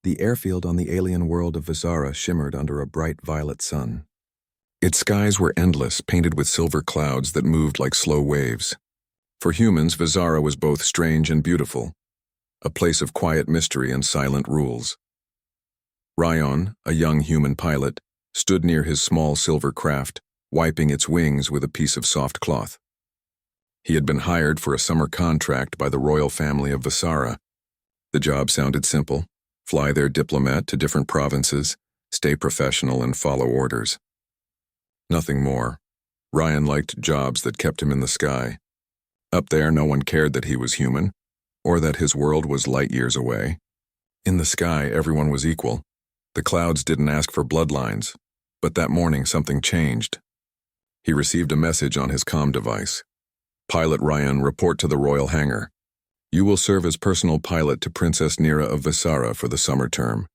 The airfield on the alien world of Visara shimmered under a bright violet sun. Its skies were endless, painted with silver clouds that moved like slow waves. For humans, Visara was both strange and beautiful, a place of quiet mystery and silent rules. Ryan, a young human pilot, stood near his small silver craft, wiping its wings with a piece of soft cloth. He had been hired for a summer contract by the royal family of Visara. The job sounded simple: fly their diplomat to different provinces, stay professional, and follow orders. Nothing more. Ryan liked jobs that kept him in the sky. Up there, no one cared that he was human, or that his world was light years away. In the sky, everyone was equal. The clouds didn't ask for bloodlines, but that morning something changed. He received a message on his comm device. Pilot Ryan, report to the royal hangar. You will serve as personal pilot to Princess Nira of Visara for the summer term.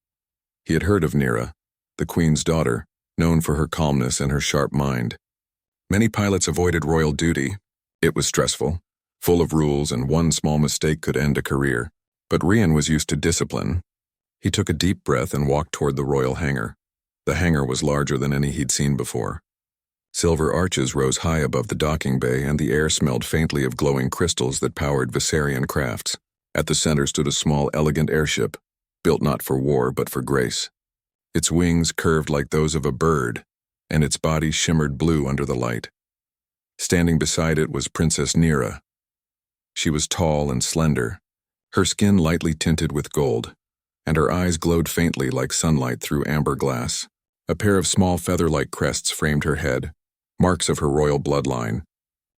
He had heard of Nira, the queen's daughter, known for her calmness and her sharp mind. Many pilots avoided royal duty. It was stressful, full of rules, and one small mistake could end a career. But Ryan was used to discipline. He took a deep breath and walked toward the royal hangar. The hangar was larger than any he'd seen before. Silver arches rose high above the docking bay, and the air smelled faintly of glowing crystals that powered Visarian crafts. At the center stood a small, elegant airship, built not for war but for grace. Its wings curved like those of a bird, and its body shimmered blue under the light. Standing beside it was Princess Nira. She was tall and slender, her skin lightly tinted with gold, and her eyes glowed faintly like sunlight through amber glass. A pair of small feather-like crests framed her head, marks of her royal bloodline.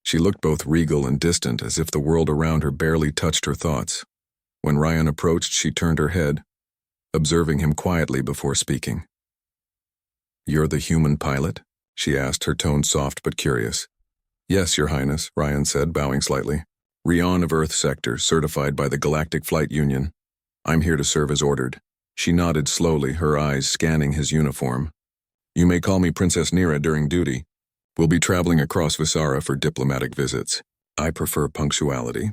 She looked both regal and distant, as if the world around her barely touched her thoughts. When Ryan approached, she turned her head, observing him quietly before speaking. "You're the human pilot?" she asked, her tone soft but curious. "Yes, Your Highness," Ryan said, bowing slightly. "Rion of Earth Sector, certified by the Galactic Flight Union. I'm here to serve as ordered." She nodded slowly, her eyes scanning his uniform. "You may call me Princess Nira during duty. We'll be traveling across Visara for diplomatic visits. I prefer punctuality."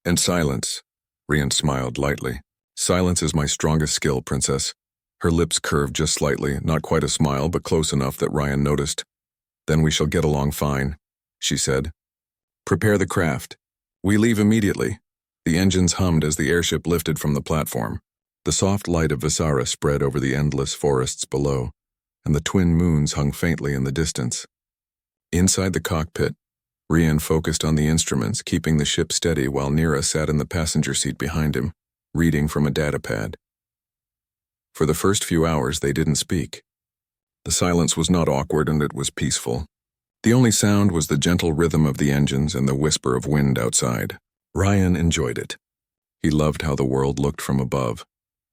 "And silence," Rian smiled lightly. "Silence is my strongest skill, Princess." Her lips curved just slightly, not quite a smile, but close enough that Ryan noticed. "Then we shall get along fine," she said. "Prepare the craft. We leave immediately." The engines hummed as the airship lifted from the platform. The soft light of Visara spread over the endless forests below, and the twin moons hung faintly in the distance. Inside the cockpit, Rian focused on the instruments, keeping the ship steady while Nira sat in the passenger seat behind him, reading from a datapad. For the first few hours, they didn't speak. The silence was not awkward, and it was peaceful. The only sound was the gentle rhythm of the engines and the whisper of wind outside. Ryan enjoyed it. He loved how the world looked from above.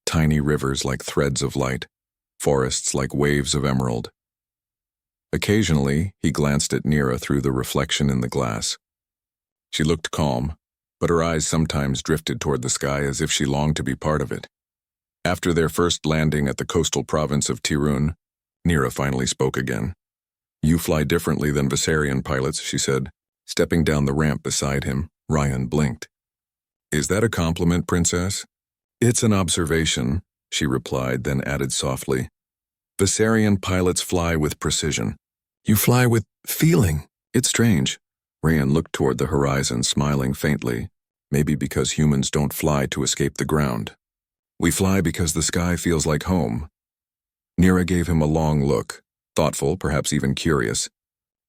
Tiny rivers like threads of light, forests like waves of emerald. Occasionally, he glanced at Nira through the reflection in the glass. She looked calm, but her eyes sometimes drifted toward the sky as if she longed to be part of it. After their first landing at the coastal province of Tirun, Nira finally spoke again. "You fly differently than Visarian pilots," she said. Stepping down the ramp beside him, Ryan blinked. "Is that a compliment, Princess?" "It's an observation," she replied, then added softly. "Visarian pilots fly with precision. You fly with feeling. It's strange." Ryan looked toward the horizon, smiling faintly, maybe because humans don't fly to escape the ground. "We fly because the sky feels like home." Nira gave him a long look, thoughtful, perhaps even curious.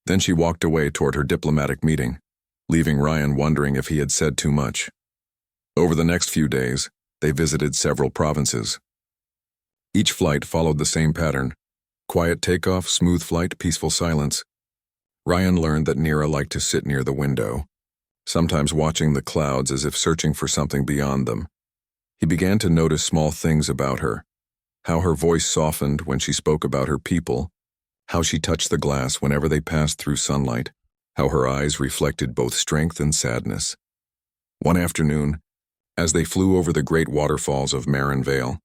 Then she walked away toward her diplomatic meeting, leaving Ryan wondering if he had said too much. Over the next few days, they visited several provinces. Each flight followed the same pattern: quiet takeoff, smooth flight, peaceful silence. Ryan learned that Nira liked to sit near the window, sometimes watching the clouds as if searching for something beyond them. He began to notice small things about her: how her voice softened when she spoke about her people, how she touched the glass whenever they passed through sunlight, how her eyes reflected both strength and sadness. One afternoon, as they flew over the great waterfalls of Marin Vale,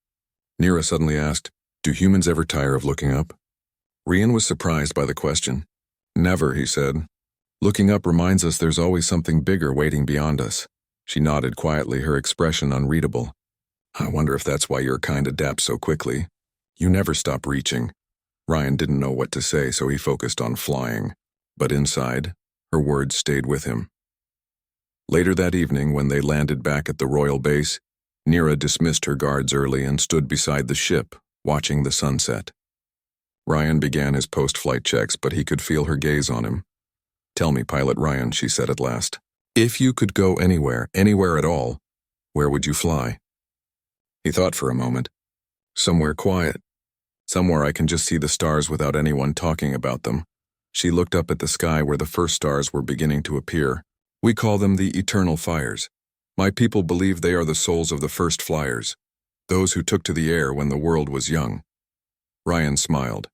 Nira suddenly asked, "Do humans ever tire of looking up?" Rian was surprised by the question. "Never," he said. "Looking up reminds us there's always something bigger waiting beyond us." She nodded quietly, her expression unreadable. I wonder if that's why your kind adapts so quickly. You never stop reaching. Ryan didn't know what to say, so he focused on flying. But inside, her words stayed with him. Later that evening, when they landed back at the royal base, Nira dismissed her guards early and stood beside the ship, watching the sunset. Ryan began his post-flight checks, but he could feel her gaze on him. "Tell me, Pilot Ryan," she said at last. "If you could go anywhere at all, where would you fly?" He thought for a moment. "Somewhere quiet. Somewhere I can just see the stars without anyone talking about them." She looked up at the sky where the first stars were beginning to appear. "We call them the eternal fires. My people believe they are the souls of the first flyers, those who took to the air when the world was young." Ryan smiled.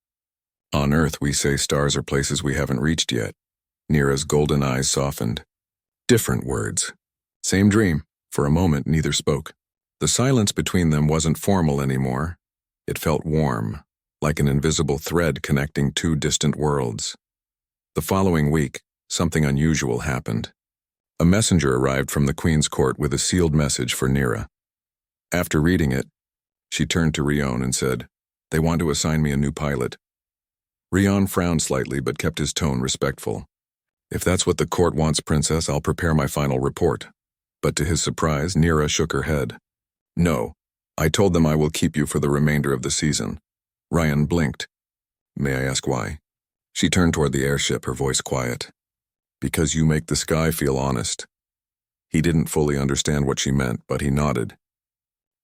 "On Earth, we say stars are places we haven't reached yet." Nira's golden eyes softened. Different words. Same dream. For a moment, neither spoke. The silence between them wasn't formal anymore. It felt warm, like an invisible thread connecting two distant worlds. The following week, something unusual happened. A messenger arrived from the Queen's court with a sealed message for Nira. After reading it, she turned to Rion and said, "They want to assign me a new pilot." Rion frowned slightly but kept his tone respectful. "If that's what the court wants, Princess, I'll prepare my final report." But to his surprise, Nira shook her head. "No, I told them I will keep you for the remainder of the season." Ryan blinked. "May I ask why?" She turned toward the airship, her voice quiet. "Because you make the sky feel honest." He didn't fully understand what she meant, but he nodded.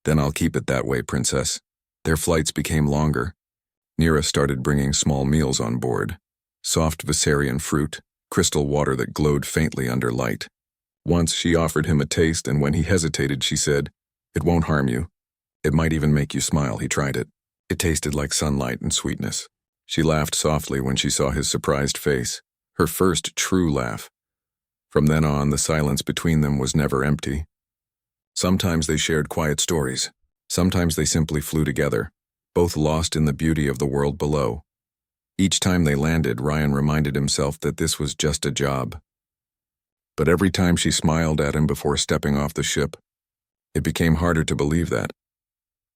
"Then I'll keep it that way, Princess." Their flights became longer. Nira started bringing small meals on board. Soft Viserian fruit, crystal water that glowed faintly under light. Once she offered him a taste, and when he hesitated, she said, "It won't harm you. It might even make you smile." He tried it. It tasted like sunlight and sweetness. She laughed softly when she saw his surprised face, her first true laugh. From then on, the silence between them was never empty. Sometimes they shared quiet stories. Sometimes they simply flew together, both lost in the beauty of the world below. Each time they landed, Ryan reminded himself that this was just a job. But every time she smiled at him before stepping off the ship, it became harder to believe that.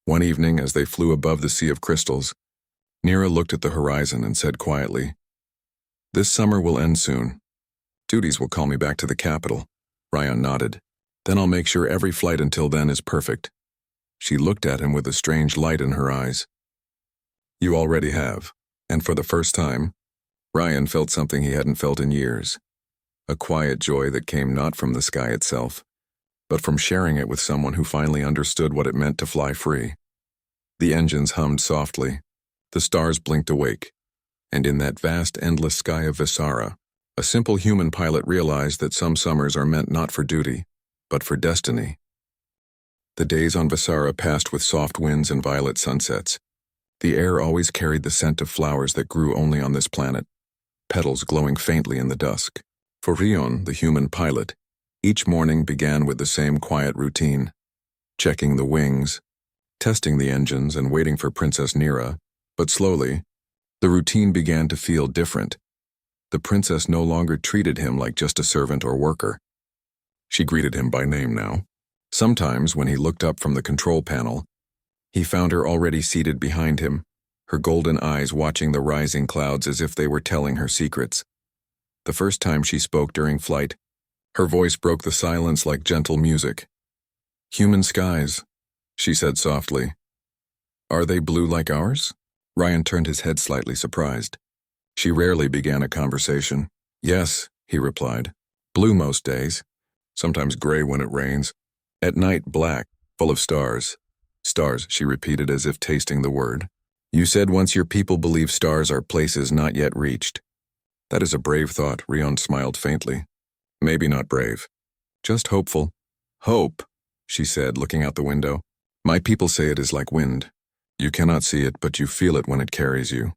One evening, as they flew above the sea of crystals, Nira looked at the horizon and said quietly, "This summer will end soon. Duties will call me back to the capital." Ryan nodded. "Then I'll make sure every flight until then is perfect." She looked at him with a strange light in her eyes. "You already have." And for the first time, Ryan felt something he hadn't felt in years. A quiet joy that came not from the sky itself, but from sharing it with someone who finally understood what it meant to fly free. The engines hummed softly. The stars blinked awake. And in that vast, endless sky of Visara, a simple human pilot realized that some summers are meant not for duty, but for destiny. The days on Visara passed with soft winds and violet sunsets. The air always carried the scent of flowers that grew only on this planet, petals glowing faintly in the dusk. For Rion, the human pilot, each morning began with the same quiet routine, checking the wings, testing the engines, and waiting for Princess Nira. But slowly, the routine began to feel different. The princess no longer treated him like just a servant or worker. She greeted him by name now. Sometimes, when he looked up from the control panel, he found her already seated behind him, her golden eyes watching the rising clouds as if they were telling her secrets. The first time she spoke during flight, her voice broke the silence like gentle music. "Human skies," she said softly. "Are they blue like ours?" Ryan turned his head slightly surprised. She rarely began a conversation. "Yes," he replied. "Blue most days. Sometimes gray when it rains. At night, black, full of stars." "Stars," she repeated as if tasting the word. "You said once your people believe stars are places not yet reached." "That is a brave thought," Rion smiled faintly. "Maybe not brave. Just hopeful." "Hope," she said, looking out the window. "My people say it is like wind. You cannot see it, but you feel it when it carries you."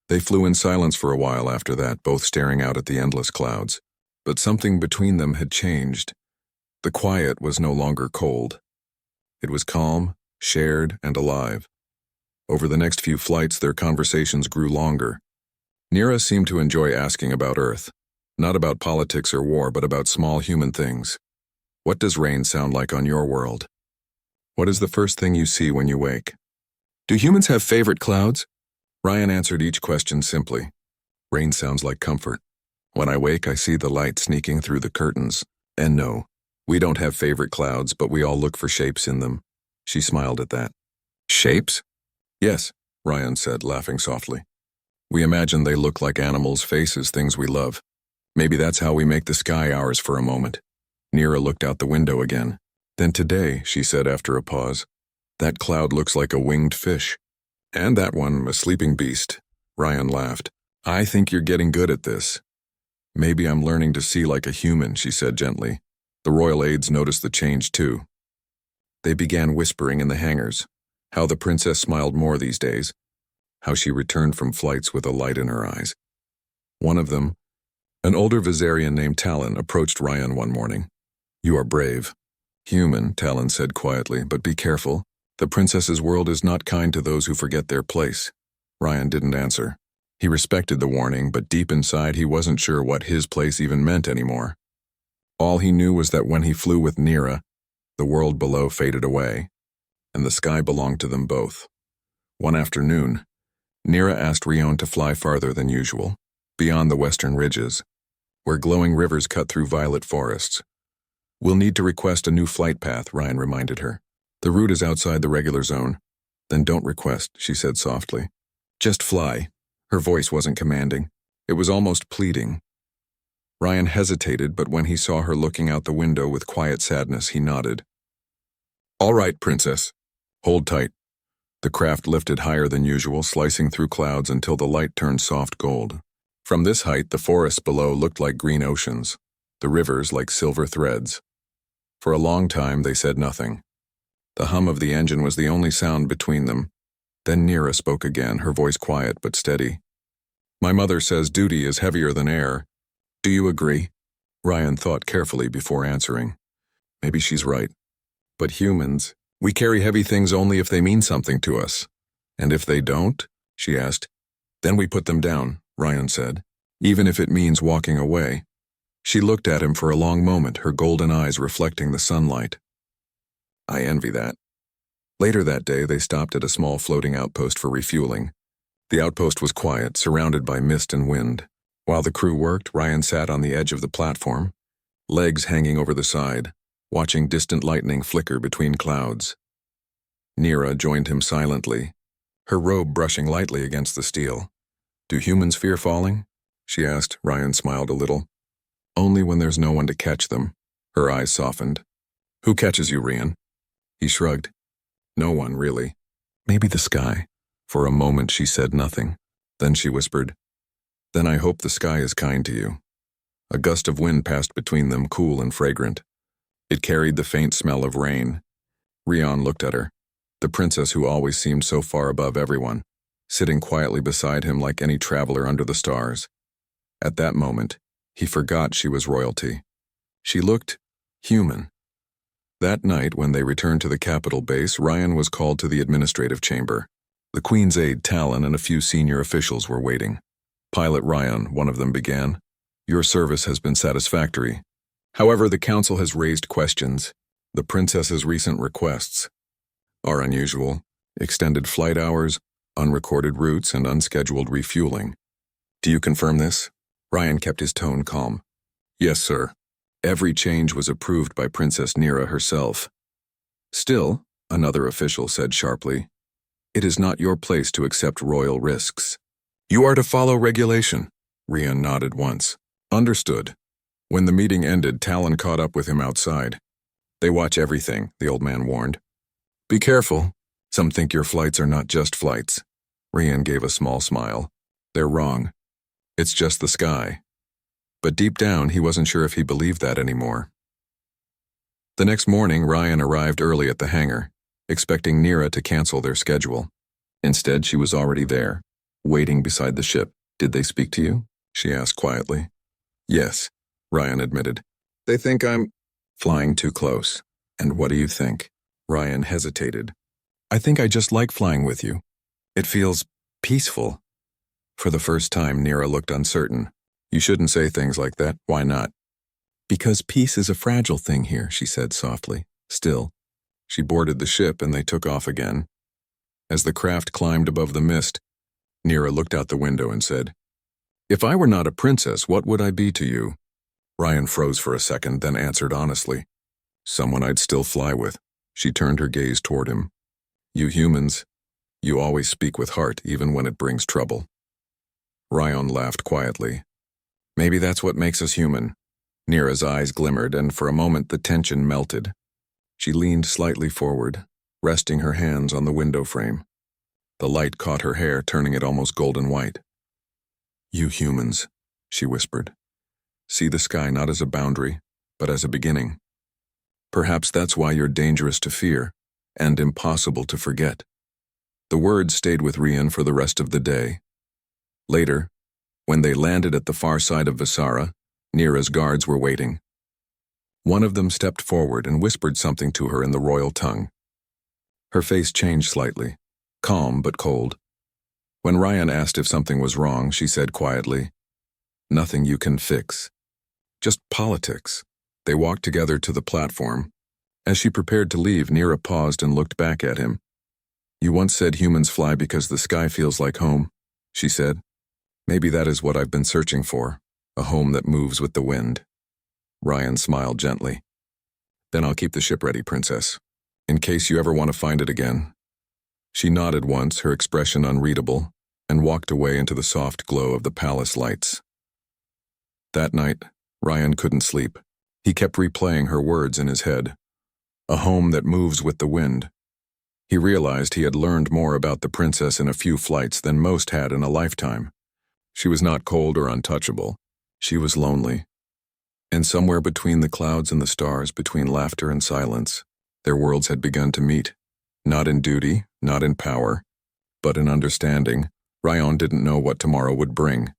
They flew in silence for a while after that, both staring out at the endless clouds. But something between them had changed. The quiet was no longer cold. It was calm, shared, and alive. Over the next few flights, their conversations grew longer. Nira seemed to enjoy asking about Earth, not about politics or war, but about small human things. "What does rain sound like on your world?" What is the first thing you see when you wake? Do humans have favorite clouds? Ryan answered each question simply. Rain sounds like comfort. When I wake, I see the light sneaking through the curtains. And no, we don't have favorite clouds, but we all look for shapes in them. She smiled at that. Shapes? Yes, Ryan said, laughing softly. We imagine they look like animals' faces, things we love. Maybe that's how we make the sky ours for a moment. Neera looked out the window again. Then today, she said after a pause, that cloud looks like a winged fish. And that one, a sleeping beast. Ryan laughed. I think you're getting good at this. Maybe I'm learning to see like a human, she said gently. The royal aides noticed the change too. They began whispering in the hangars. How the princess smiled more these days. How she returned from flights with a light in her eyes. One of them, an older Viserion named Talon, approached Ryan one morning. You are brave. Human, Talon said quietly, but be careful. The princess's world is not kind to those who forget their place. Ryan didn't answer. He respected the warning, but deep inside he wasn't sure what his place even meant anymore. All he knew was that when he flew with Neera, the world below faded away, and the sky belonged to them both. One afternoon, Neera asked Rion to fly farther than usual, beyond the western ridges, where glowing rivers cut through violet forests. We'll need to request a new flight path, Ryan reminded her. The route is outside the regular zone. Then don't request, she said softly. Just fly. Her voice wasn't commanding. It was almost pleading. Ryan hesitated, but when he saw her looking out the window with quiet sadness, he nodded. All right, princess. Hold tight. The craft lifted higher than usual, slicing through clouds until the light turned soft gold. From this height, the forests below looked like green oceans, the rivers like silver threads. For a long time, they said nothing. The hum of the engine was the only sound between them. Then Neera spoke again, her voice quiet but steady. My mother says duty is heavier than air. Do you agree? Ryan thought carefully before answering. Maybe she's right. But humans, we carry heavy things only if they mean something to us. And if they don't, she asked, then we put them down, Ryan said, even if it means walking away. She looked at him for a long moment, her golden eyes reflecting the sunlight. I envy that. Later that day, they stopped at a small floating outpost for refueling. The outpost was quiet, surrounded by mist and wind. While the crew worked, Ryan sat on the edge of the platform, legs hanging over the side, watching distant lightning flicker between clouds. Neera joined him silently, her robe brushing lightly against the steel. Do humans fear falling? She asked. Ryan smiled a little. Only when there's no one to catch them. Her eyes softened. Who catches you, Rian? He shrugged. No one, really. Maybe the sky. For a moment she said nothing. Then she whispered, Then I hope the sky is kind to you. A gust of wind passed between them, cool and fragrant. It carried the faint smell of rain. Rian looked at her, the princess who always seemed so far above everyone, sitting quietly beside him like any traveler under the stars. At that moment, he forgot she was royalty. She looked human. That night, when they returned to the capital base, Ryan was called to the administrative chamber. The Queen's aide, Talon, and a few senior officials were waiting. Pilot Ryan, one of them began, Your service has been satisfactory. However, the council has raised questions. The princess's recent requests are unusual. Extended flight hours, unrecorded routes, and unscheduled refueling. Do you confirm this? Ryan kept his tone calm. Yes, sir. Every change was approved by Princess Neera herself. Still, another official said sharply, it is not your place to accept royal risks. You are to follow regulation. Rian nodded once. Understood. When the meeting ended, Talon caught up with him outside. They watch everything, the old man warned. Be careful. Some think your flights are not just flights. Rian gave a small smile. They're wrong. It's just the sky. But deep down, he wasn't sure if he believed that anymore. The next morning, Ryan arrived early at the hangar, expecting Neera to cancel their schedule. Instead, she was already there, waiting beside the ship. Did they speak to you? She asked quietly. Yes, Ryan admitted. They think I'm flying too close. And what do you think? Ryan hesitated. I think I just like flying with you. It feels peaceful. For the first time, Neera looked uncertain. You shouldn't say things like that. Why not? Because peace is a fragile thing here, she said softly. Still, She boarded the ship and they took off again. As the craft climbed above the mist, Nira looked out the window and said, "If I were not a princess, what would I be to you?" Ryan froze for a second, then answered honestly, "Someone I'd still fly with." She turned her gaze toward him. "You humans, you always speak with heart even when it brings trouble." Ryan laughed quietly. "Maybe that's what makes us human." Nira's eyes glimmered, and for a moment the tension melted. She leaned slightly forward, resting her hands on the window frame. The light caught her hair, turning it almost golden white. "You humans," she whispered, "see the sky not as a boundary, but as a beginning. Perhaps that's why you're dangerous to fear, and impossible to forget." The words stayed with Rian for the rest of the day. Later, when they landed at the far side of Visara, Nira's guards were waiting. One of them stepped forward and whispered something to her in the royal tongue. Her face changed slightly, calm but cold. When Ryan asked if something was wrong, she said quietly, "Nothing you can fix. Just politics." They walked together to the platform. As she prepared to leave, Nira paused and looked back at him. "You once said humans fly because the sky feels like home," she said. "Maybe that is what I've been searching for, a home that moves with the wind." Ryan smiled gently. "Then I'll keep the ship ready, Princess, in case you ever want to find it again." She nodded once, her expression unreadable, and walked away into the soft glow of the palace lights. That night, Ryan couldn't sleep. He kept replaying her words in his head. A home that moves with the wind. He realized he had learned more about the princess in a few flights than most had in a lifetime. She was not cold or untouchable. She was lonely. And somewhere between the clouds and the stars, between laughter and silence, their worlds had begun to meet. Not in duty, not in power, but in understanding. Ryan didn't know what tomorrow would bring.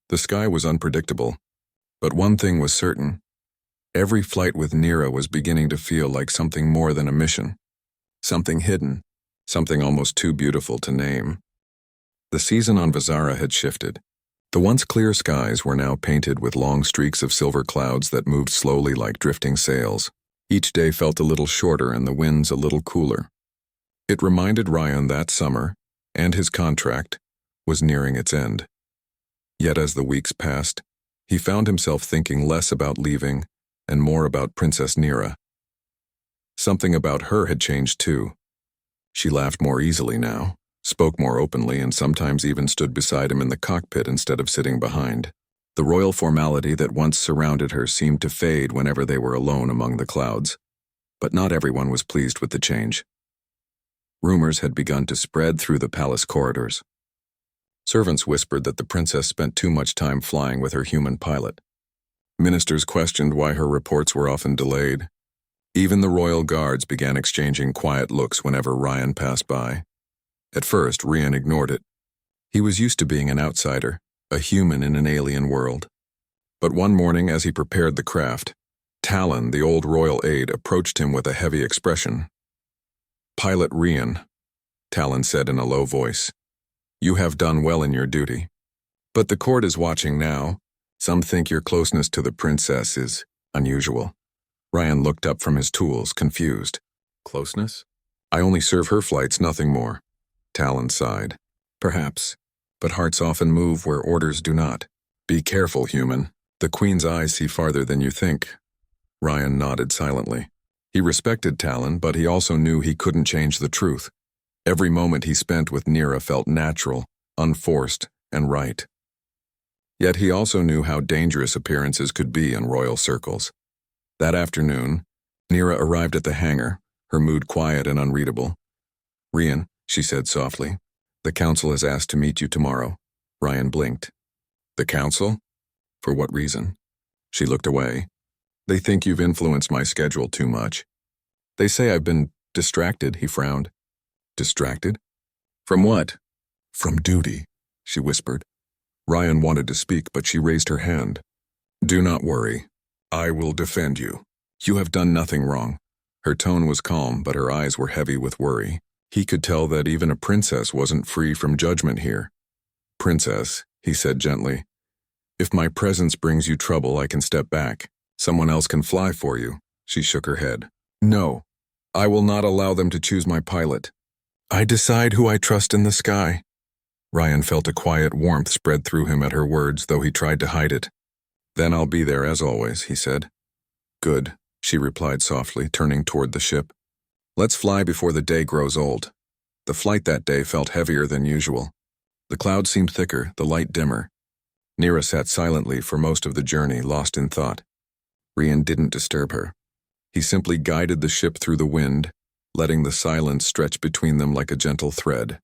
The sky was unpredictable, but one thing was certain. Every flight with Nira was beginning to feel like something more than a mission. Something hidden, something almost too beautiful to name. The season on Visara had shifted. The once clear skies were now painted with long streaks of silver clouds that moved slowly like drifting sails. Each day felt a little shorter and the winds a little cooler. It reminded Ryan that summer, and his contract, was nearing its end. Yet as the weeks passed, he found himself thinking less about leaving and more about Princess Nira. Something about her had changed too. She laughed more easily now, spoke more openly, and sometimes even stood beside him in the cockpit instead of sitting behind. The royal formality that once surrounded her seemed to fade whenever they were alone among the clouds. But not everyone was pleased with the change. Rumors had begun to spread through the palace corridors. Servants whispered that the princess spent too much time flying with her human pilot. Ministers questioned why her reports were often delayed. Even the royal guards began exchanging quiet looks whenever Ryan passed by. At first, Rian ignored it. He was used to being an outsider, a human in an alien world. But one morning, as he prepared the craft, Talon, the old royal aide, approached him with a heavy expression. "Pilot Rian," Talon said in a low voice, "you have done well in your duty. But the court is watching now. Some think your closeness to the princess is unusual." Ryan looked up from his tools, confused. "Closeness? I only serve her flights, nothing more." Talon sighed. "Perhaps, but hearts often move where orders do not. Be careful, human. The Queen's eyes see farther than you think." Ryan nodded silently. He respected Talon, but he also knew he couldn't change the truth. Every moment he spent with Nira felt natural, unforced, and right. Yet he also knew how dangerous appearances could be in royal circles. That afternoon, Nira arrived at the hangar, her mood quiet and unreadable. "Rian," she said softly, "the council has asked to meet you tomorrow." Ryan blinked. "The council? For what reason?" She looked away. "They think you've influenced my schedule too much. They say I've been distracted," he frowned. "Distracted? From what?" "From duty," she whispered. Ryan wanted to speak, but she raised her hand. "Do not worry. I will defend you. You have done nothing wrong." Her tone was calm, but her eyes were heavy with worry. He could tell that even a princess wasn't free from judgment here. "Princess," he said gently, "if my presence brings you trouble, I can step back. Someone else can fly for you." She shook her head. "No." I will not allow them to choose my pilot. I decide who I trust in the sky. Ryan felt a quiet warmth spread through him at her words, though he tried to hide it. Then I'll be there as always, he said. Good, she replied softly, turning toward the ship. Let's fly before the day grows old. The flight that day felt heavier than usual. The clouds seemed thicker, the light dimmer. Neera sat silently for most of the journey, lost in thought. Ryan didn't disturb her. He simply guided the ship through the wind, letting the silence stretch between them like a gentle thread.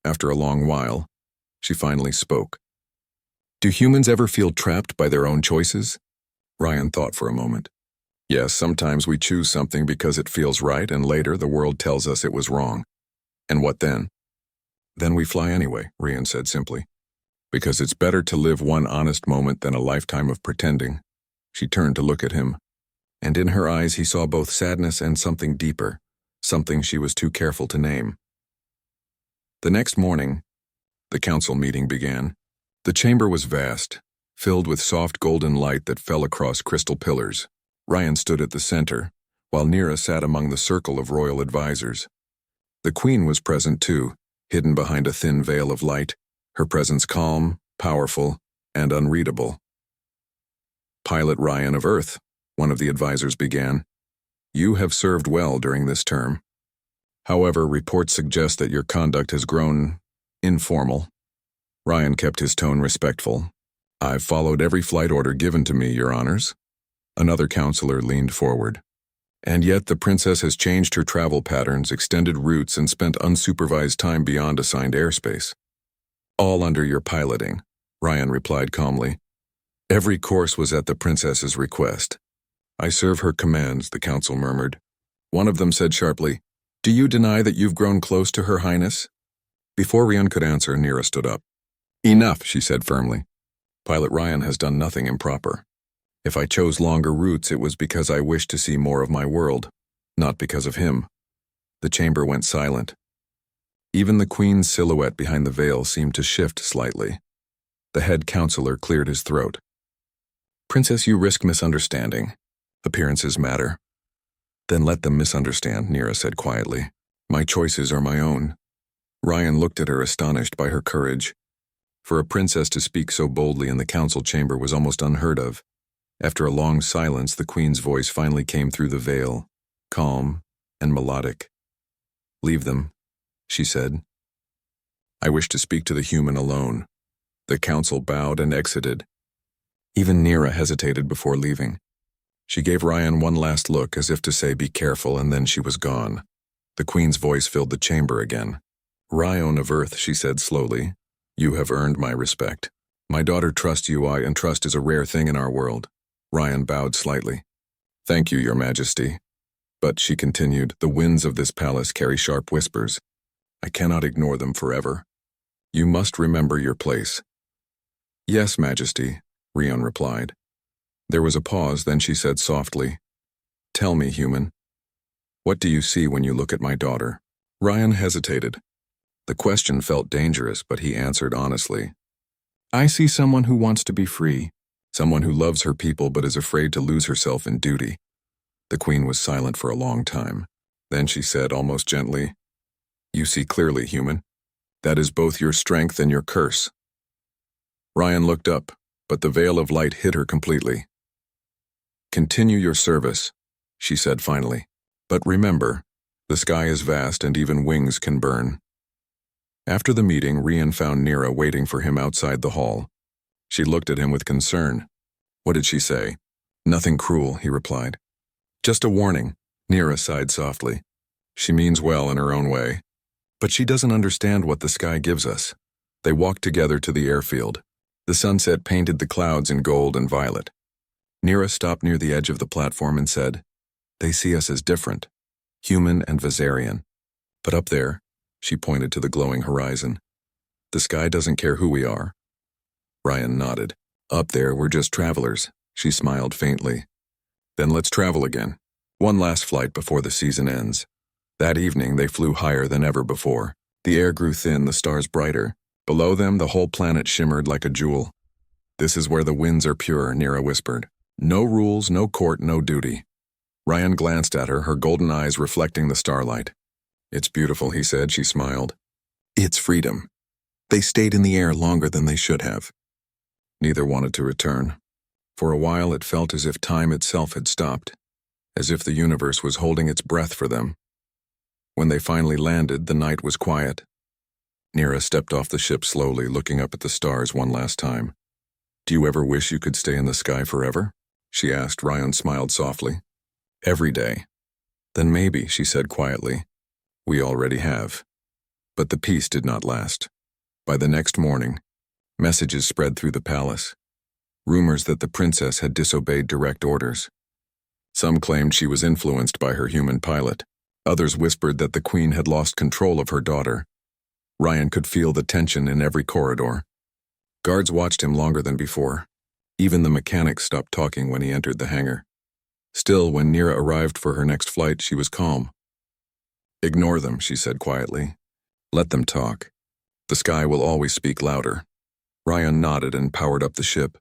After a long while, she finally spoke. Do humans ever feel trapped by their own choices? Ryan thought for a moment. Yes, sometimes we choose something because it feels right, and later the world tells us it was wrong. And what then? Then we fly anyway, Ryan said simply. Because it's better to live one honest moment than a lifetime of pretending. She turned to look at him, and in her eyes he saw both sadness and something deeper, something she was too careful to name. The next morning, the council meeting began. The chamber was vast, filled with soft golden light that fell across crystal pillars. Ryan stood at the center, while Neera sat among the circle of royal advisors. The queen was present too, hidden behind a thin veil of light, her presence calm, powerful, and unreadable. Pilot Ryan of Earth, one of the advisors began. You have served well during this term. However, reports suggest that your conduct has grown informal. Ryan kept his tone respectful. I've followed every flight order given to me, Your Honors. Another counselor leaned forward. And yet the princess has changed her travel patterns, extended routes, and spent unsupervised time beyond assigned airspace. All under your piloting, Ryan replied calmly. Every course was at the princess's request. I serve her commands, the council murmured. One of them said sharply, Do you deny that you've grown close to Her Highness? Before Ryan could answer, Neera stood up. Enough, she said firmly. Pilot Ryan has done nothing improper. If I chose longer routes, it was because I wished to see more of my world, not because of him. The chamber went silent. Even the queen's silhouette behind the veil seemed to shift slightly. The head counselor cleared his throat. Princess, you risk misunderstanding. Appearances matter. Then let them misunderstand, Neera said quietly. My choices are my own. Ryan looked at her, astonished by her courage. For a princess to speak so boldly in the council chamber was almost unheard of. After a long silence, the queen's voice finally came through the veil, calm and melodic. Leave them, she said. I wish to speak to the human alone. The council bowed and exited. Even Neera hesitated before leaving. She gave Ryan one last look as if to say be careful, and then she was gone. The queen's voice filled the chamber again. Ryan of Earth, she said slowly, you have earned my respect. My daughter trusts you, and trust is a rare thing in our world. Ryan bowed slightly. Thank you, Your Majesty. But, she continued, the winds of this palace carry sharp whispers. I cannot ignore them forever. You must remember your place. Yes, Majesty, Ryan replied. There was a pause, then she said softly, Tell me, human, what do you see when you look at my daughter? Ryan hesitated. The question felt dangerous, but he answered honestly. I see someone who wants to be free, someone who loves her people but is afraid to lose herself in duty. The queen was silent for a long time. Then she said almost gently, You see clearly, human. That is both your strength and your curse. Ryan looked up, but the veil of light hid her completely. Continue your service, she said finally. But remember, the sky is vast and even wings can burn. After the meeting, Ryan found Neera waiting for him outside the hall. She looked at him with concern. What did she say? Nothing cruel, he replied. Just a warning, Neera sighed softly. She means well in her own way. But she doesn't understand what the sky gives us. They walked together to the airfield. The sunset painted the clouds in gold and violet. Neera stopped near the edge of the platform and said, They see us as different, human and Viserion. But up there, she pointed to the glowing horizon. The sky doesn't care who we are. Ryan nodded. Up there, we're just travelers. She smiled faintly. Then let's travel again. One last flight before the season ends. That evening, they flew higher than ever before. The air grew thin, the stars brighter. Below them, the whole planet shimmered like a jewel. This is where the winds are pure, Neera whispered. No rules, no court, no duty. Ryan glanced at her, her golden eyes reflecting the starlight. "It's beautiful," he said. She smiled. "It's freedom. They stayed in the air longer than they should have." Neither wanted to return. For a while it felt as if time itself had stopped, as if the universe was holding its breath for them. When they finally landed, the night was quiet. Nira stepped off the ship slowly, looking up at the stars one last time. "Do you ever wish you could stay in the sky forever?" she asked. Ryan smiled softly. "Every day." "Then maybe," she said quietly. "We already have." But the peace did not last. By the next morning, messages spread through the palace. Rumors that the princess had disobeyed direct orders. Some claimed she was influenced by her human pilot. Others whispered that the queen had lost control of her daughter. Ryan could feel the tension in every corridor. Guards watched him longer than before. Even the mechanic stopped talking when he entered the hangar. Still, when Nira arrived for her next flight, she was calm. "Ignore them," she said quietly. "Let them talk. The sky will always speak louder." Ryan nodded and powered up the ship.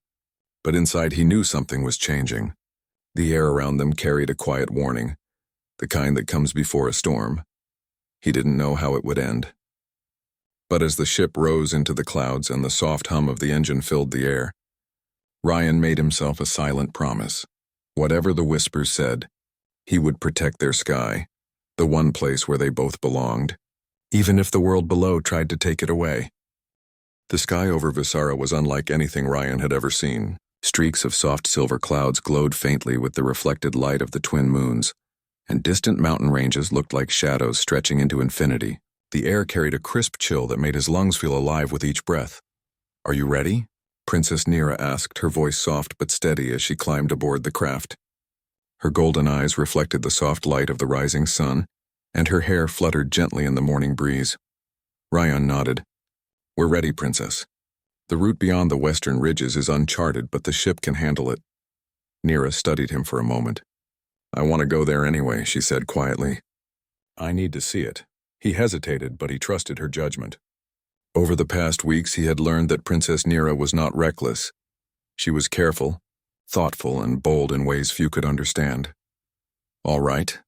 But inside he knew something was changing. The air around them carried a quiet warning, the kind that comes before a storm. He didn't know how it would end. But as the ship rose into the clouds and the soft hum of the engine filled the air, Ryan made himself a silent promise. Whatever the whispers said, he would protect their sky, the one place where they both belonged, even if the world below tried to take it away. The sky over Visara was unlike anything Ryan had ever seen. Streaks of soft silver clouds glowed faintly with the reflected light of the twin moons, and distant mountain ranges looked like shadows stretching into infinity. The air carried a crisp chill that made his lungs feel alive with each breath. "Are you ready?" Princess Nira asked, her voice soft but steady as she climbed aboard the craft. Her golden eyes reflected the soft light of the rising sun, and her hair fluttered gently in the morning breeze. Ryan nodded. "We're ready, Princess. The route beyond the western ridges is uncharted, but the ship can handle it." Nira studied him for a moment. "I want to go there anyway," she said quietly. "I need to see it." He hesitated, but he trusted her judgment. Over the past weeks, he had learned that Princess Nira was not reckless. She was careful, thoughtful, and bold in ways few could understand. "All right,"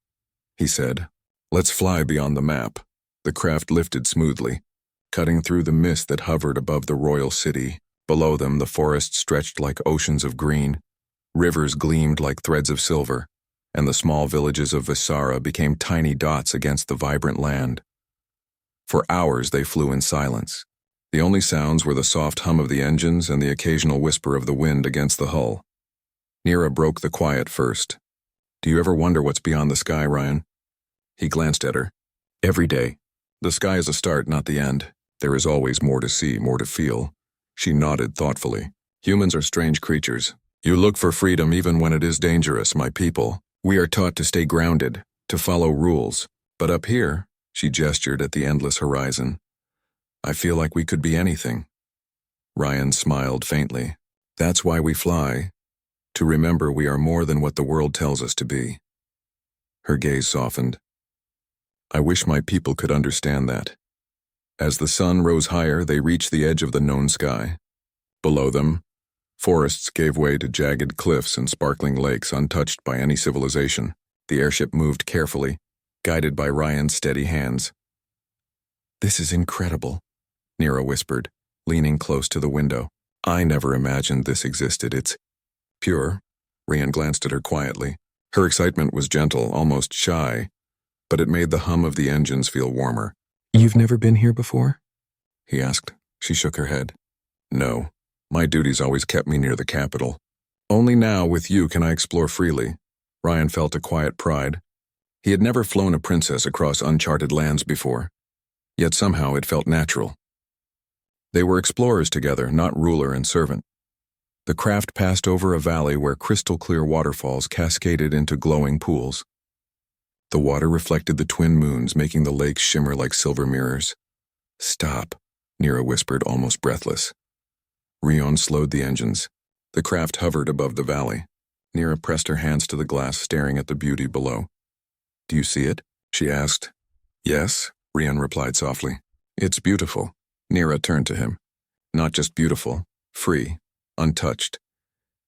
he said. "Let's fly beyond the map." The craft lifted smoothly, cutting through the mist that hovered above the royal city. Below them, the forest stretched like oceans of green. Rivers gleamed like threads of silver, and the small villages of Visara became tiny dots against the vibrant land. For hours they flew in silence. The only sounds were the soft hum of the engines and the occasional whisper of the wind against the hull. Nira broke the quiet first. "Do you ever wonder what's beyond the sky, Ryan?" He glanced at her. "Every day. The sky is a start, not the end. There is always more to see, more to feel." She nodded thoughtfully. "Humans are strange creatures. You look for freedom even when it is dangerous, my people. We are taught to stay grounded, to follow rules. But up here," she gestured at the endless horizon, "I feel like we could be anything." Ryan smiled faintly. "That's why we fly, to remember we are more than what the world tells us to be." Her gaze softened. "I wish my people could understand that." As the sun rose higher, they reached the edge of the known sky. Below them, forests gave way to jagged cliffs and sparkling lakes untouched by any civilization. The airship moved carefully, guided by Ryan's steady hands. "This is incredible," Nira whispered, leaning close to the window. "I never imagined this existed. It's pure." Ryan glanced at her quietly. Her excitement was gentle, almost shy, but it made the hum of the engines feel warmer. "You've never been here before?" he asked. She shook her head. "No. My duties always kept me near the capital. Only now, with you, can I explore freely." Ryan felt a quiet pride. He had never flown a princess across uncharted lands before, yet somehow it felt natural. They were explorers together, not ruler and servant. The craft passed over a valley where crystal-clear waterfalls cascaded into glowing pools. The water reflected the twin moons, making the lakes shimmer like silver mirrors. "Stop," Nira whispered, almost breathless. Rion slowed the engines. The craft hovered above the valley. Nira pressed her hands to the glass, staring at the beauty below. "Do you see it?" she asked. "Yes," Rion replied softly. "It's beautiful." Nira turned to him. "Not just beautiful, free, untouched.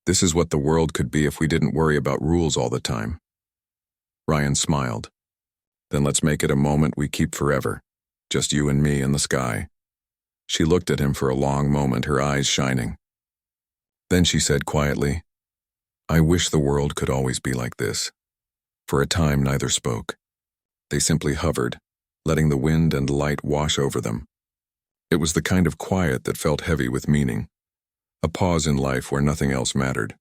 This is what the world could be if we didn't worry about rules all the time." Ryan smiled. Then let's make it a moment we keep forever. Just you and me in the sky. She looked at him for a long moment, her eyes shining. Then she said quietly, I wish the world could always be like this. For a time neither spoke. They simply hovered, letting the wind and light wash over them. It was the kind of quiet that felt heavy with meaning, a pause in life where nothing else mattered.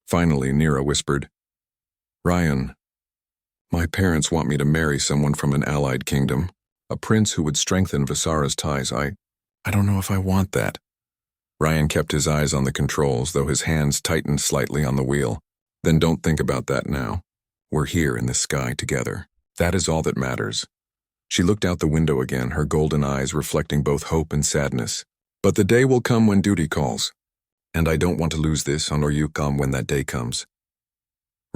Finally, Nira whispered, Ryan, my parents want me to marry someone from an allied kingdom, a prince who would strengthen Visara's ties. I don't know if I want that. Ryan kept his eyes on the controls, though his hands tightened slightly on the wheel. Then don't think about that now. We're here in the sky together. That is all that matters. She looked out the window again, her golden eyes reflecting both hope and sadness. But the day will come when duty calls. And I don't want to lose this on Oryukam when that day comes.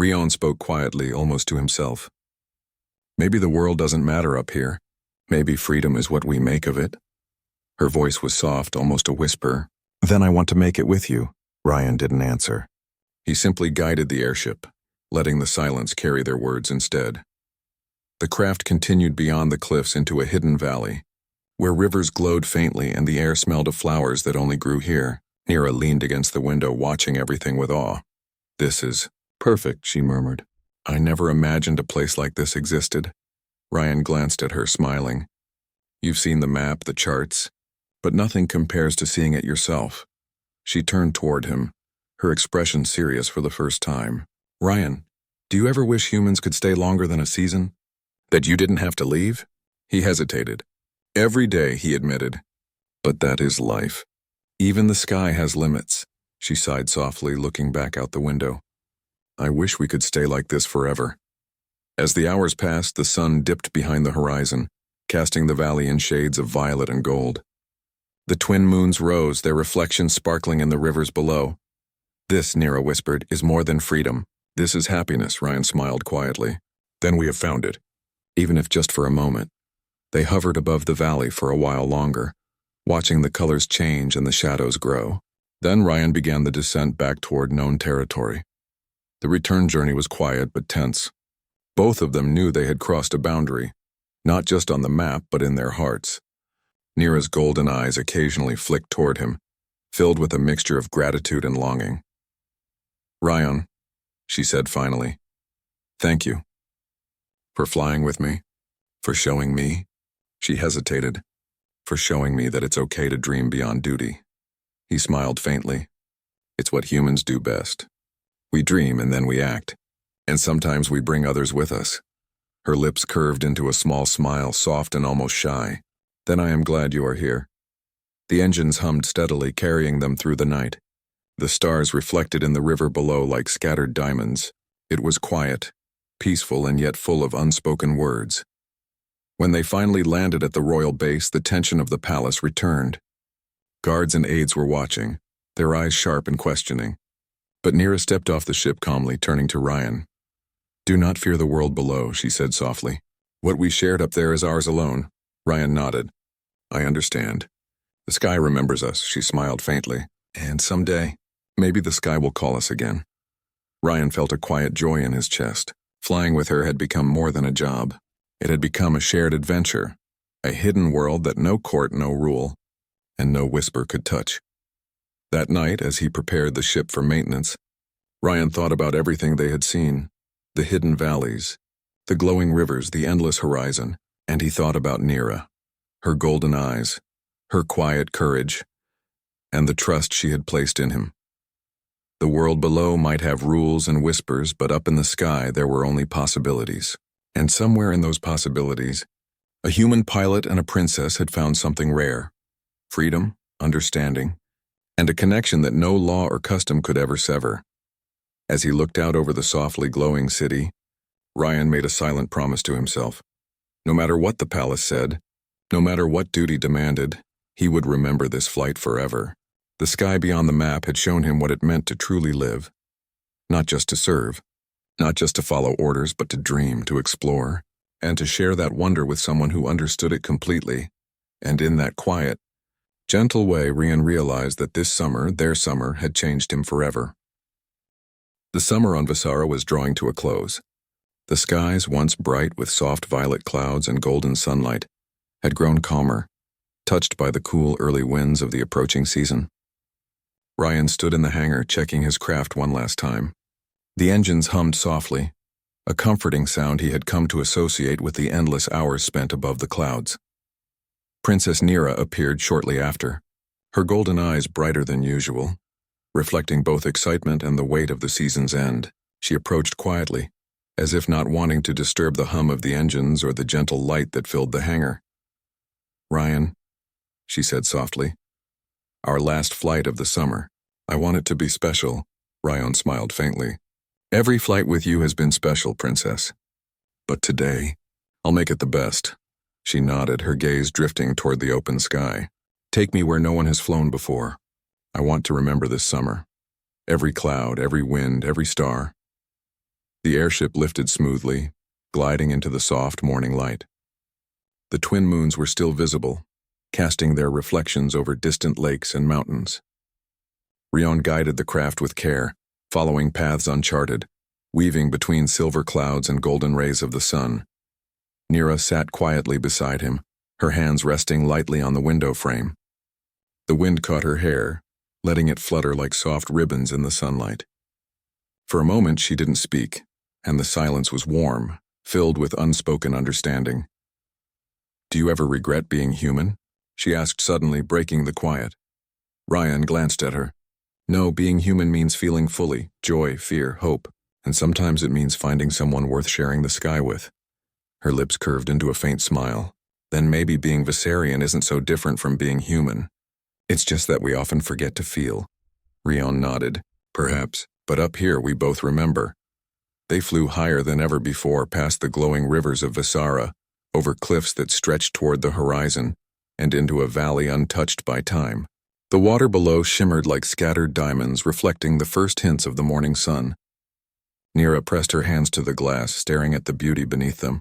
Rion spoke quietly, almost to himself. Maybe the world doesn't matter up here. Maybe freedom is what we make of it. Her voice was soft, almost a whisper. Then I want to make it with you. Ryan didn't answer. He simply guided the airship, letting the silence carry their words instead. The craft continued beyond the cliffs into a hidden valley, where rivers glowed faintly and the air smelled of flowers that only grew here. Nira leaned against the window, watching everything with awe. This is perfect, she murmured. I never imagined a place like this existed. Ryan glanced at her, smiling. You've seen the map, the charts, but nothing compares to seeing it yourself. She turned toward him, her expression serious for the first time. Ryan, do you ever wish humans could stay longer than a season? That you didn't have to leave? He hesitated. Every day, he admitted. But that is life. Even the sky has limits, she sighed softly, looking back out the window. I wish we could stay like this forever. As the hours passed, the sun dipped behind the horizon, casting the valley in shades of violet and gold. The twin moons rose, their reflections sparkling in the rivers below. This, Nira whispered, is more than freedom. This is happiness, Ryan smiled quietly. Then we have found it, even if just for a moment. They hovered above the valley for a while longer, watching the colors change and the shadows grow. Then Ryan began the descent back toward known territory. The return journey was quiet but tense. Both of them knew they had crossed a boundary, not just on the map but in their hearts. Nira's golden eyes occasionally flicked toward him, filled with a mixture of gratitude and longing. Ryan, she said finally, thank you. For flying with me, for showing me, she hesitated, for showing me that it's okay to dream beyond duty. He smiled faintly. It's what humans do best. We dream and then we act, and sometimes we bring others with us. Her lips curved into a small smile, soft and almost shy. Then I am glad you are here. The engines hummed steadily, carrying them through the night. The stars reflected in the river below like scattered diamonds. It was quiet, peaceful and yet full of unspoken words. When they finally landed at the royal base, the tension of the palace returned. Guards and aides were watching, their eyes sharp and questioning. But Nira stepped off the ship calmly, turning to Ryan. Do not fear the world below, she said softly. What we shared up there is ours alone. Ryan nodded. I understand. The sky remembers us, she smiled faintly. And someday, maybe the sky will call us again. Ryan felt a quiet joy in his chest. Flying with her had become more than a job. It had become a shared adventure, a hidden world that no court, no rule, and no whisper could touch. That night, as he prepared the ship for maintenance, Ryan thought about everything they had seen, the hidden valleys, the glowing rivers, the endless horizon, and he thought about Nira, her golden eyes, her quiet courage, and the trust she had placed in him. The world below might have rules and whispers, but up in the sky there were only possibilities. And somewhere in those possibilities, a human pilot and a princess had found something rare: freedom, understanding, and a connection that no law or custom could ever sever. As he looked out over the softly glowing city, Ryan made a silent promise to himself. No matter what the palace said, no matter what duty demanded, he would remember this flight forever. The sky beyond the map had shown him what it meant to truly live. Not just to serve, not just to follow orders, but to dream, to explore, and to share that wonder with someone who understood it completely. And in that quiet, gentle way, Ryan realized that this summer, their summer, had changed him forever. The summer on Visara was drawing to a close. The skies, once bright with soft violet clouds and golden sunlight, had grown calmer, touched by the cool early winds of the approaching season. Ryan stood in the hangar checking his craft one last time. The engines hummed softly, a comforting sound he had come to associate with the endless hours spent above the clouds. Princess Nira appeared shortly after, her golden eyes brighter than usual, reflecting both excitement and the weight of the season's end. She approached quietly, as if not wanting to disturb the hum of the engines or the gentle light that filled the hangar. "Ryan," she said softly, "our last flight of the summer. I want it to be special." Ryan smiled faintly. "Every flight with you has been special, Princess. But today, I'll make it the best." She nodded, her gaze drifting toward the open sky. "Take me where no one has flown before. I want to remember this summer. Every cloud, every wind, every star." The airship lifted smoothly, gliding into the soft morning light. The twin moons were still visible, casting their reflections over distant lakes and mountains. Rion guided the craft with care, following paths uncharted, weaving between silver clouds and golden rays of the sun. Nira sat quietly beside him, her hands resting lightly on the window frame. The wind caught her hair, letting it flutter like soft ribbons in the sunlight. For a moment she didn't speak, and the silence was warm, filled with unspoken understanding. "Do you ever regret being human?" she asked suddenly, breaking the quiet. Ryan glanced at her. "No, being human means feeling fully, joy, fear, hope, and sometimes it means finding someone worth sharing the sky with." Her lips curved into a faint smile. "Then maybe being Viserion isn't so different from being human. It's just that we often forget to feel." Rion nodded. "Perhaps, but up here we both remember." They flew higher than ever before, past the glowing rivers of Visara, over cliffs that stretched toward the horizon, and into a valley untouched by time. The water below shimmered like scattered diamonds, reflecting the first hints of the morning sun. Nira pressed her hands to the glass, staring at the beauty beneath them.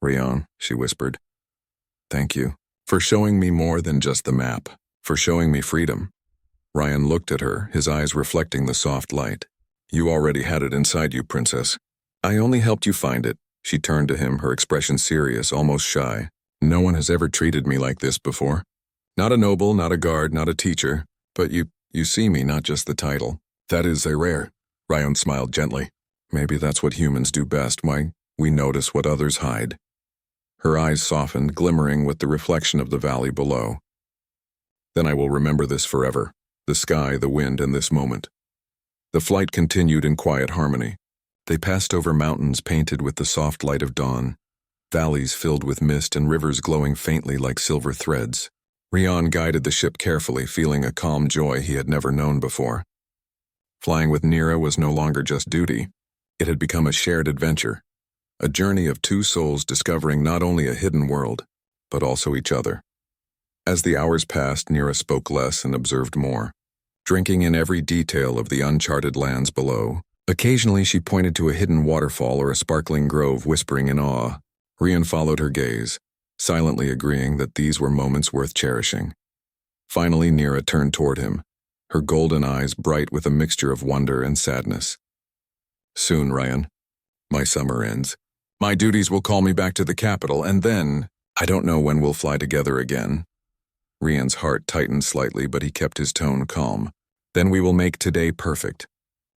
"Rion," she whispered, "thank you for showing me more than just the map, for showing me freedom." Ryan looked at her, his eyes reflecting the soft light. "You already had it inside you, Princess. I only helped you find it." She turned to him, her expression serious, almost shy. "No one has ever treated me like this before. Not a noble, not a guard, not a teacher, but you see me, not just the title. That is a rare." Ryan smiled gently. "Maybe that's what humans do best, why we notice what others hide." Her eyes softened, glimmering with the reflection of the valley below. "Then I will remember this forever, the sky, the wind, and this moment." The flight continued in quiet harmony. They passed over mountains painted with the soft light of dawn, valleys filled with mist and rivers glowing faintly like silver threads. Rion guided the ship carefully, feeling a calm joy he had never known before. Flying with Nira was no longer just duty. It had become a shared adventure, a journey of two souls discovering not only a hidden world, but also each other. As the hours passed, Nira spoke less and observed more, drinking in every detail of the uncharted lands below. Occasionally she pointed to a hidden waterfall or a sparkling grove, whispering in awe. Rion followed her gaze, silently agreeing that these were moments worth cherishing. Finally Nira turned toward him, her golden eyes bright with a mixture of wonder and sadness. "Soon, Ryan. My summer ends. My duties will call me back to the capital, and then, I don't know when we'll fly together again." Rion's heart tightened slightly, but he kept his tone calm. "Then we will make today perfect.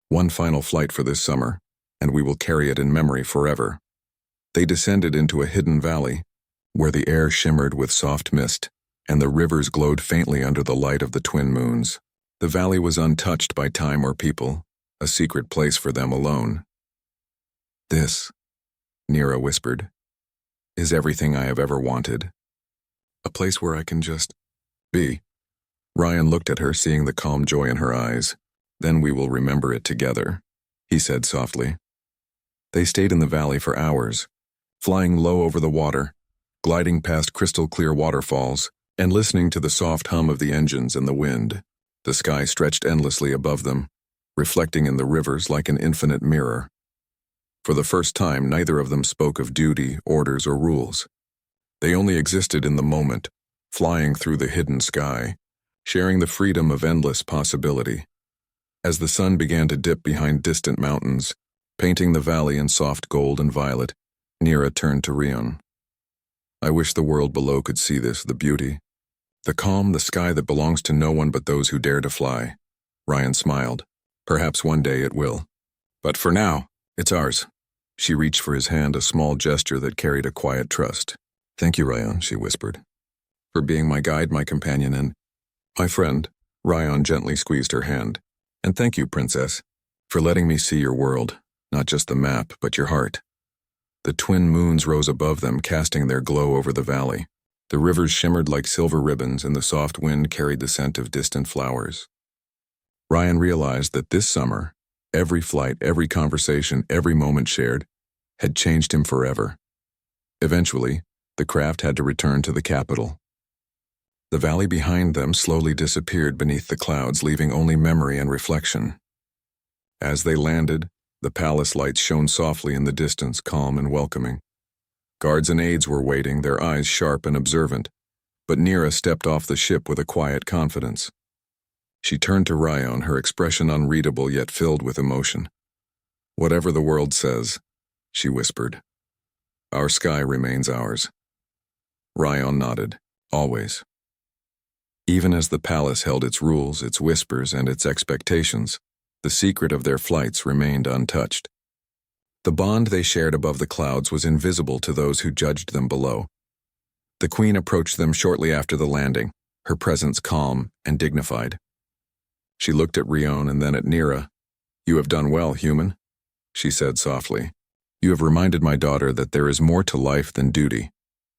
One final flight for this summer, and we will carry it in memory forever." They descended into a hidden valley, where the air shimmered with soft mist, and the rivers glowed faintly under the light of the twin moons. The valley was untouched by time or people, a secret place for them alone. "This," Nira whispered, "is everything I have ever wanted. A place where I can just be." Ryan looked at her, seeing the calm joy in her eyes. "Then we will remember it together," he said softly. They stayed in the valley for hours, flying low over the water, gliding past crystal-clear waterfalls, and listening to the soft hum of the engines and the wind. The sky stretched endlessly above them, reflecting in the rivers like an infinite mirror. For the first time, neither of them spoke of duty, orders, or rules. They only existed in the moment, flying through the hidden sky, sharing the freedom of endless possibility. As the sun began to dip behind distant mountains, Painting the valley in soft gold and violet, Nira turned to Rion. I wish the world below could see this, the beauty. The calm, the sky that belongs to no one but those who dare to fly. Ryan smiled. Perhaps one day it will. But for now, it's ours. She reached for his hand, a small gesture that carried a quiet trust. Thank you, Ryan, she whispered. For being my guide, my companion, and my friend. Ryan gently squeezed her hand. And thank you, Princess, for letting me see your world, not just the map, but your heart. The twin moons rose above them, casting their glow over the valley. The rivers shimmered like silver ribbons, and the soft wind carried the scent of distant flowers. Ryan realized that this summer, every flight, every conversation, every moment shared, had changed him forever. Eventually, the craft had to return to the capital. The valley behind them slowly disappeared beneath the clouds, leaving only memory and reflection. As they landed, the palace lights shone softly in the distance, calm and welcoming. Guards and aides were waiting, their eyes sharp and observant, but Nira stepped off the ship with a quiet confidence. She turned to Ryan, her expression unreadable yet filled with emotion. Whatever the world says, she whispered, our sky remains ours. Ryan nodded, always. Even as the palace held its rules, its whispers, and its expectations, the secret of their flights remained untouched. The bond they shared above the clouds was invisible to those who judged them below. The queen approached them shortly after the landing, her presence calm and dignified. She looked at Rion and then at Nira. You have done well, human, she said softly. You have reminded my daughter that there is more to life than duty,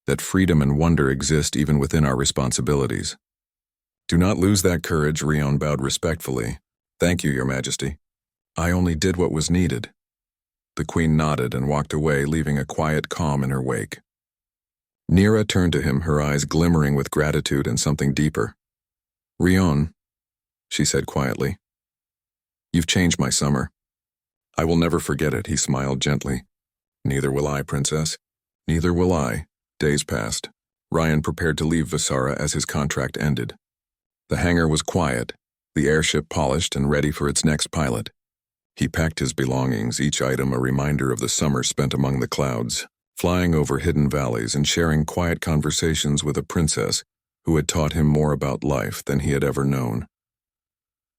that freedom and wonder exist even within our responsibilities. Do not lose that courage, Rion bowed respectfully. Thank you, Your Majesty. I only did what was needed. The queen nodded and walked away, leaving a quiet calm in her wake. Nira turned to him, her eyes glimmering with gratitude and something deeper. Rion, she said quietly, you've changed my summer. I will never forget it, he smiled gently. Neither will I, Princess. Neither will I. Days passed. Ryan prepared to leave Visara as his contract ended. The hangar was quiet, the airship polished and ready for its next pilot. He packed his belongings, each item a reminder of the summer spent among the clouds, flying over hidden valleys and sharing quiet conversations with a princess who had taught him more about life than he had ever known.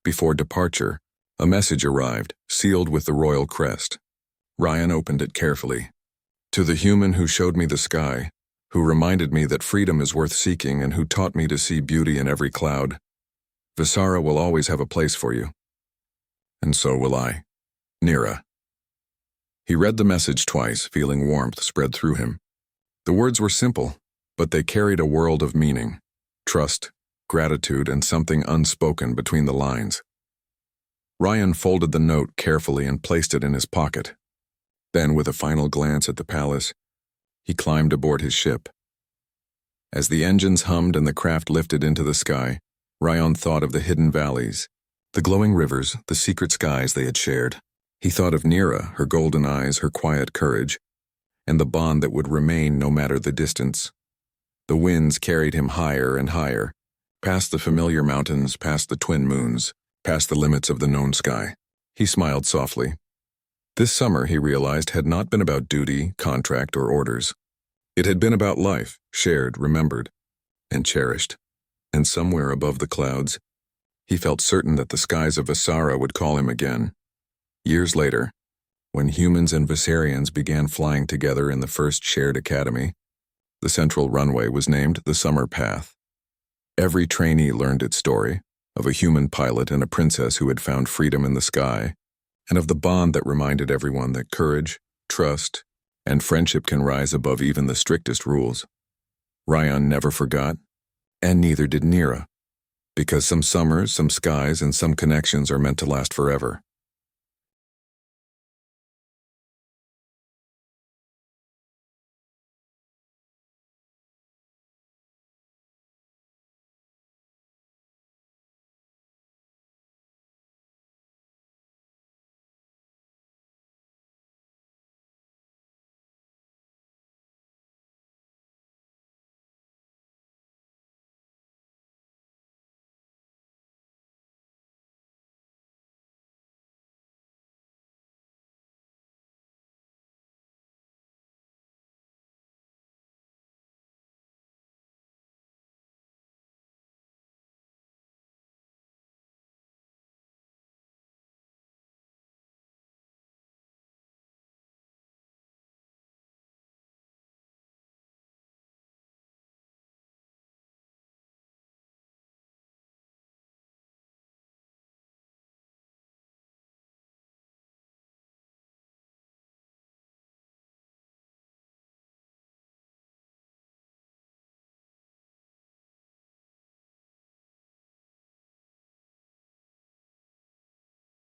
Before departure, a message arrived, sealed with the royal crest. Ryan opened it carefully. To the human who showed me the sky, who reminded me that freedom is worth seeking and who taught me to see beauty in every cloud, Visara will always have a place for you. And so will I. Nira. He read the message twice, feeling warmth spread through him. The words were simple, but they carried a world of meaning, trust, gratitude, and something unspoken between the lines. Ryan folded the note carefully and placed it in his pocket. Then, with a final glance at the palace, he climbed aboard his ship. As the engines hummed and the craft lifted into the sky, Ryan thought of the hidden valleys, the glowing rivers, the secret skies they had shared. He thought of Nira, her golden eyes, her quiet courage, and the bond that would remain no matter the distance. The winds carried him higher and higher, past the familiar mountains, past the twin moons, past the limits of the known sky. He smiled softly. This summer, he realized, had not been about duty, contract, or orders. It had been about life, shared, remembered, and cherished. And somewhere above the clouds, he felt certain that the skies of Visara would call him again. Years later, when humans and Visarians began flying together in the first shared academy, the central runway was named the Summer Path. Every trainee learned its story, of a human pilot and a princess who had found freedom in the sky, and of the bond that reminded everyone that courage, trust, and friendship can rise above even the strictest rules. Ryan never forgot, and neither did Nira, because some summers, some skies, and some connections are meant to last forever.